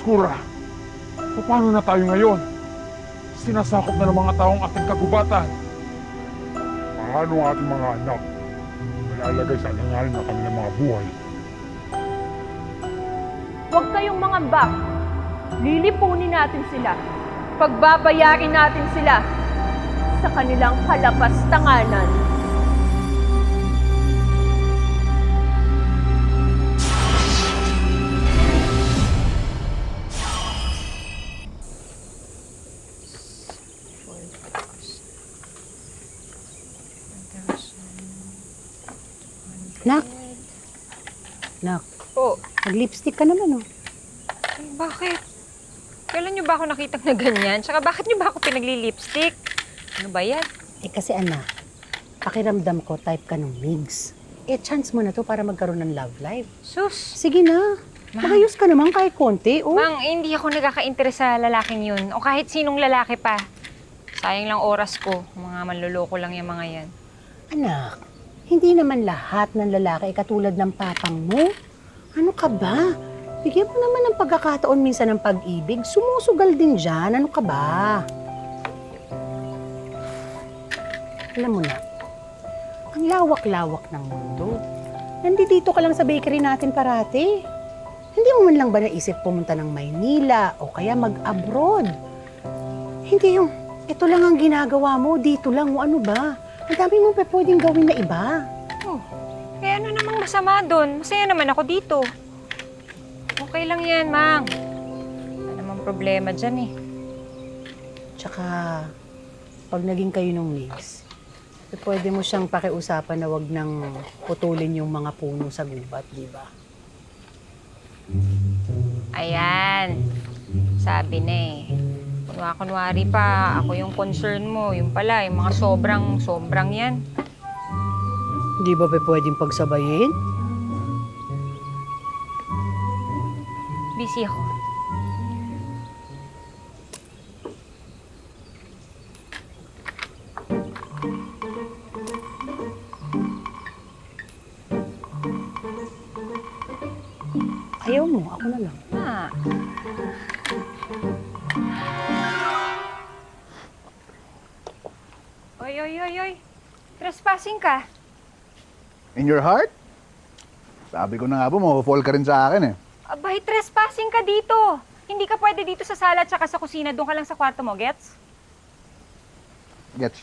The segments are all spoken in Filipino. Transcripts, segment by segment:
Skura, paano na tayo ngayon? Sinasakop na ng mga taong ating kagubatan. Paano ang ating mga anak? Malalagay sa alanganin ng kanilang mga buhay. Huwag kayong mangamba. Lilipunin natin sila. Pagbabayarin natin sila sa kanilang kalapastanganan. Nak. Nak, Po, nag-lipstick ka naman, oh. bakit? Kailan niyo ba ako nakitang na ganyan? Tsaka bakit niyo ba ako pinagli-lipstick? Ano ba yan? Eh kasi anak, pakiramdam ko type ka ng Migs. Eh chance mo na to para magkaroon ng love life. Sus! Sige na, magayos ka naman kahit konti, oh. Mang, hindi ako nagkaka-interes sa lalaking yun. O kahit sinong lalaki pa. Sayang lang oras ko. Mga manloloko lang yung mga yan. Anak, hindi naman lahat ng lalaki ay katulad ng papang mo. Ano ka ba? Bigyan mo naman ng pagkakataon minsan ng pag-ibig. Sumusugal din dyan. Ano ka ba? Alam mo na, ang lawak-lawak ng mundo. Nandito ka lang sa bakery natin parati. Hindi mo man lang ba naisip pumunta ng Maynila o kaya mag-abroad? Hindi yung, ito lang ang ginagawa mo, dito lang o ano ba? Ang dami mo pa pwedeng gawin na iba. Oh, eh ano namang masama doon? Masaya naman ako dito. Okay lang yan, Mang. Wala namang problema dyan eh. Tsaka, pag naging kayo nung Migs, eh, pwede mo siyang pakiusapan na wag nang putulin yung mga puno sa gubat, di ba? Ayan. Sabi na eh. Kunwari pa, ako yung concern mo. Yung pala, yung mga sobrang yan. Di ba pwedeng pagsabayin? Busy ako. Ayaw mo, ako na lang. Ah. Oy. Trespassing ka. In your heart? Sabi ko na nga ba, mag-fall ka rin sa akin eh. Abay, trespassing ka dito. Hindi ka pwede dito sa sala at saka sa kusina. Doon ka lang sa kwarto mo, gets? Gets?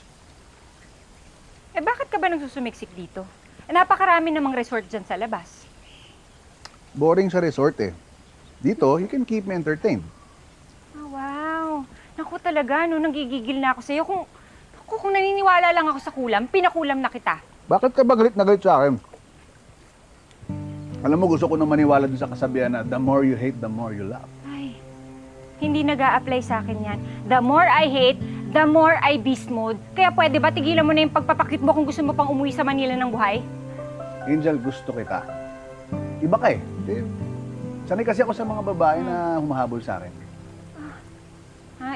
Eh, bakit ka ba nagsusumiksik dito? Eh, napakarami namang resort dyan sa labas. Boring sa resort eh. Dito, you can keep me entertained. Oh, wow. Naku talaga, no, nanggigigil na ako sa'yo. Kung naniniwala lang ako sa kulam, pinakulam na kita. Bakit ka ba galit na galit sa akin? Alam mo, gusto ko na maniwala dun sa kasabihan na the more you hate, the more you love. Ay, hindi nag-a-apply sa akin yan. The more I hate, the more I beast mode. Kaya pwede ba tigilan mo na yung pagpapakit mo kung gusto mo pang umuwi sa Manila ng buhay? Angel, gusto kita. Iba ka eh. Sanay kasi ako sa mga babae na humahabol sa akin.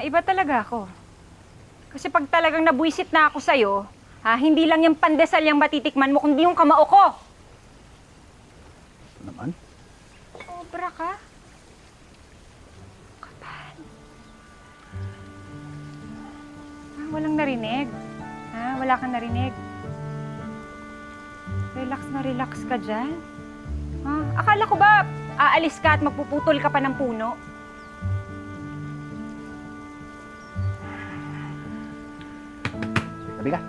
Iba talaga ako. Kasi pag talagang nabuisit na ako sa'yo, hindi lang yung pandesal yung matitikman mo, kundi yung kamao ko. Ano naman? Sobra ka. Kapal. Walang narinig. Wala kang narinig. Relax ka dyan. Akala ko ba aalis ka at magpuputol ka pa ng puno? Sabi ka?